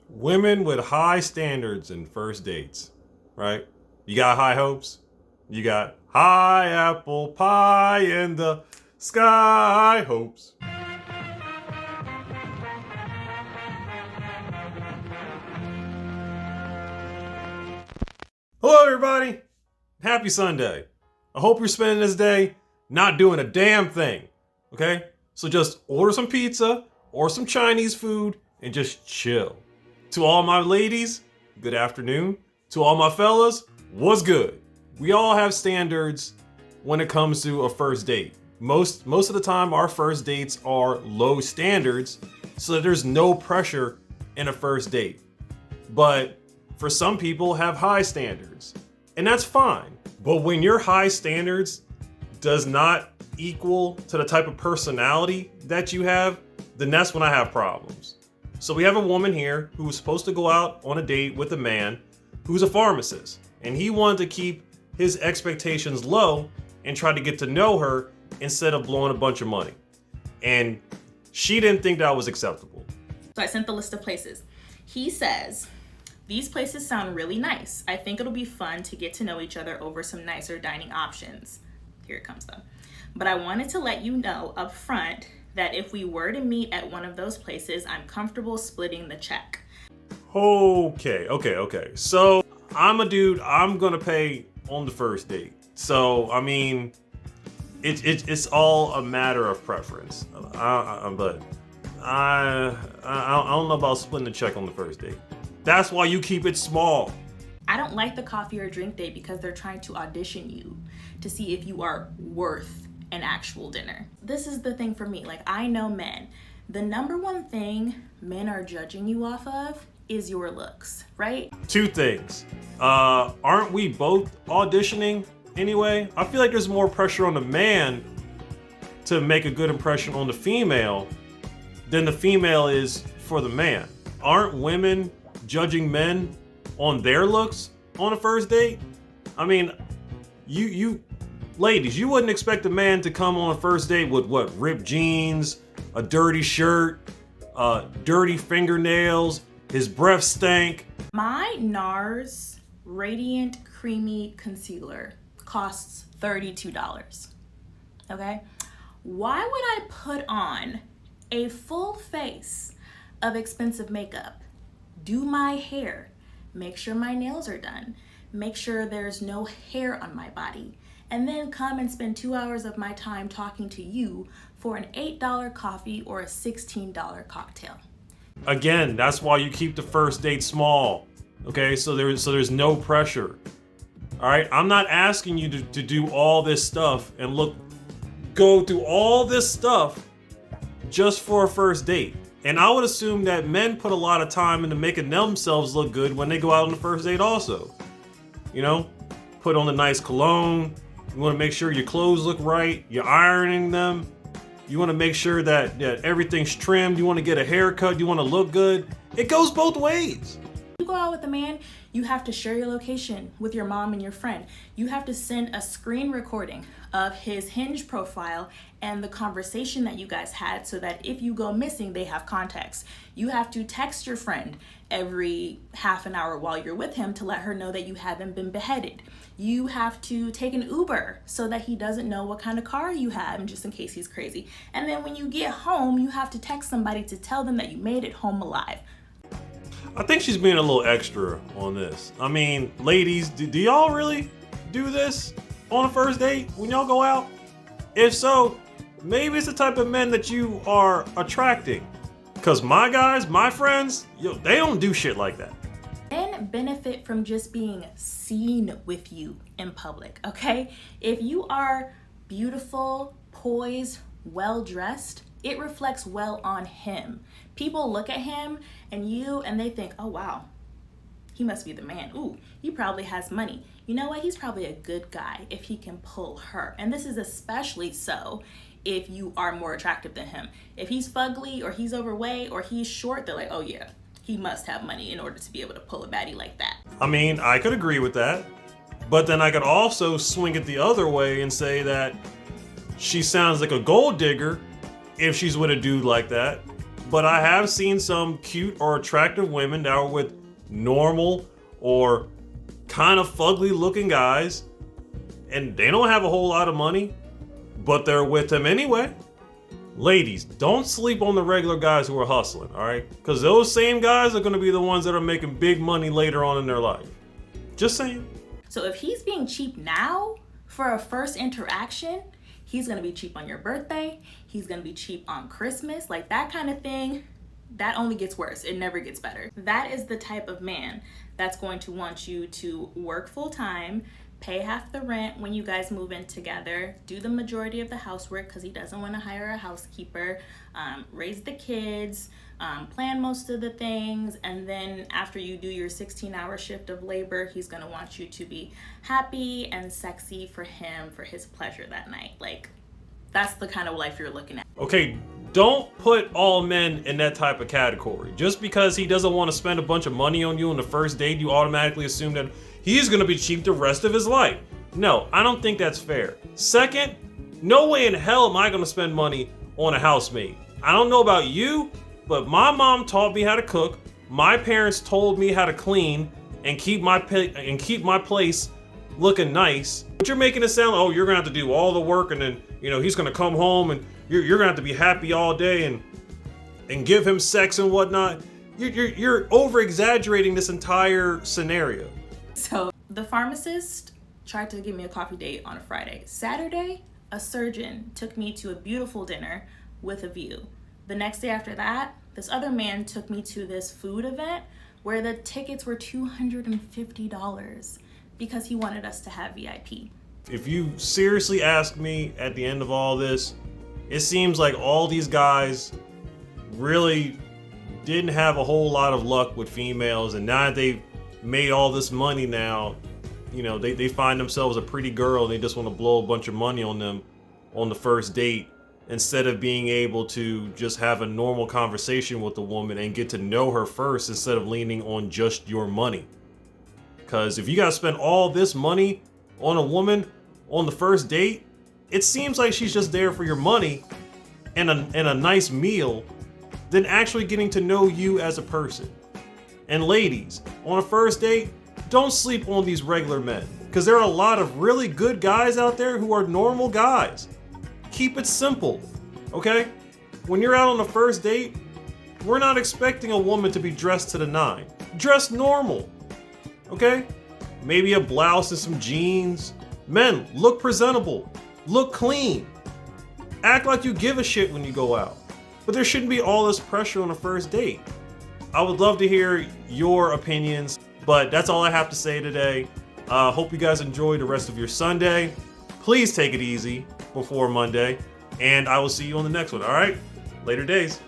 Women with high standards in first dates, right? You got high hopes. You got high apple pie in the sky hopes. Hello, everybody. Happy Sunday. I hope you're spending this day not doing a damn thing. Okay? So just order some pizza or some Chinese food and just chill. To all my ladies, good afternoon. To all my fellas, what's good? We all have standards when it comes to a first date. Most of the time, our first dates are low standards, so that there's no pressure in a first date. But for some people have high standards, and that's fine. But when your high standards does not equal to the type of personality that you have, then that's when I have problems. So we have a woman here who was supposed to go out on a date with a man who's a pharmacist, and he wanted to keep his expectations low and try to get to know her instead of blowing a bunch of money. And she didn't think that was acceptable. So I sent the list of places. He says, these places sound really nice. I think it'll be fun to get to know each other over some nicer dining options. Here it comes though. But I wanted to let you know up front that if we were to meet at one of those places, I'm comfortable splitting the check. Okay. So I'm a dude, I'm gonna pay on the first date. So, I mean, it's all a matter of preference. But I don't know about splitting the check on the first date. That's why you keep it small. I don't like the coffee or drink date because they're trying to audition you to see if you are worth an actual dinner. This is the thing for me. Like, I know men. The number one thing men are judging you off of is your looks, right? Two things. Aren't we both auditioning anyway? I feel like there's more pressure on the man to make a good impression on the female than the female is for the man. Aren't women judging men on their looks on a first date? I mean, you ladies, you wouldn't expect a man to come on a first date with what? Ripped jeans, a dirty shirt, dirty fingernails, his breath stank. My NARS Radiant Creamy Concealer costs $32. Okay? Why would I put on a full face of expensive makeup, do my hair, make sure my nails are done, make sure there's no hair on my body, and then come and spend 2 hours of my time talking to you for an $8 coffee or a $16 cocktail? Again, that's why you keep the first date small. Okay, so there's no pressure. All right, I'm not asking you to do all this stuff and go through all this stuff just for a first date. And I would assume that men put a lot of time into making themselves look good when they go out on the first date also. You know, put on a nice cologne. You want to make sure your clothes look right. You're ironing them. You want to make sure that everything's trimmed. You want to get a haircut. You want to look good. It goes both ways. You go out with a man, you have to share your location with your mom and your friend. You have to send a screen recording of his Hinge profile and the conversation that you guys had so that if you go missing, they have context. You have to text your friend every half an hour while you're with him to let her know that you haven't been beheaded. You have to take an Uber so that he doesn't know what kind of car you have, and just in case he's crazy. And then when you get home, you have to text somebody to tell them that you made it home alive. I think she's being a little extra on this. I mean, ladies, do y'all really do this on a first date when y'all go out? If so, maybe it's the type of men that you are attracting. Cause my guys, my friends, they don't do shit like that. Men benefit from just being seen with you in public, okay? If you are beautiful, poised, well-dressed, it reflects well on him. People look at him and you and they think, oh wow, he must be the man. Ooh, he probably has money. You know what? He's probably a good guy if he can pull her. And this is especially so if you are more attractive than him. If he's fugly or he's overweight or he's short, they're like, oh yeah, he must have money in order to be able to pull a baddie like that. I mean, I could agree with that. But then I could also swing it the other way and say that she sounds like a gold digger if she's with a dude like that. but I have seen some cute or attractive women that are with normal or kind of fugly looking guys, and they don't have a whole lot of money, but they're with them anyway. Ladies, don't sleep on the regular guys who are hustling, all right? Because those same guys are going to be the ones that are making big money later on in their life. Just saying. So if he's being cheap now for a first interaction, he's going to be cheap on your birthday. He's going to be cheap on Christmas. Like that kind of thing, that only gets worse. It never gets better. That is the type of man that's going to want you to work full time, pay half the rent when you guys move in together, do the majority of the housework because he doesn't want to hire a housekeeper, raise the kids, plan most of the things, and then after you do your 16-hour shift of labor, he's going to want you to be happy and sexy for him for his pleasure that night. Like, that's the kind of life you're looking at. Okay, don't put all men in that type of category. Just because he doesn't want to spend a bunch of money on you on the first date, you automatically assume that he's going to be cheap the rest of his life. No, I don't think that's fair. Second, no way in hell am I going to spend money on a housemaid. I don't know about you, but my mom taught me how to cook. My parents told me how to clean and keep my place looking nice. But you're making it sound like, oh, you're going to have to do all the work, and then, you know, he's going to come home and you're going to have to be happy all day and give him sex and whatnot. You're over exaggerating this entire scenario. So the pharmacist tried to give me a coffee date on a Friday. Saturday, a surgeon took me to a beautiful dinner with a view. The next day after that, this other man took me to this food event where the tickets were $250 because he wanted us to have VIP. If you seriously ask me at the end of all this, it seems like all these guys really didn't have a whole lot of luck with females, and now that they've made all this money now, you know, they find themselves a pretty girl and they just want to blow a bunch of money on them on the first date instead of being able to just have a normal conversation with the woman and get to know her first instead of leaning on just your money. Because if you gotta spend all this money on a woman on the first date, it seems like she's just there for your money and a nice meal than actually getting to know you as a person. And ladies, on a first date, don't sleep on these regular men, because there are a lot of really good guys out there who are normal guys. Keep it simple, okay? When you're out on the first date, we're not expecting a woman to be dressed to the nine. Dress normal, okay? Maybe a blouse and some jeans. Men, look presentable, look clean. Act like you give a shit when you go out. But there shouldn't be all this pressure on a first date. I would love to hear your opinions, but that's all I have to say today. Hope you guys enjoy the rest of your Sunday. Please take it easy before Monday, and I will see you on the next one, all right? Later days.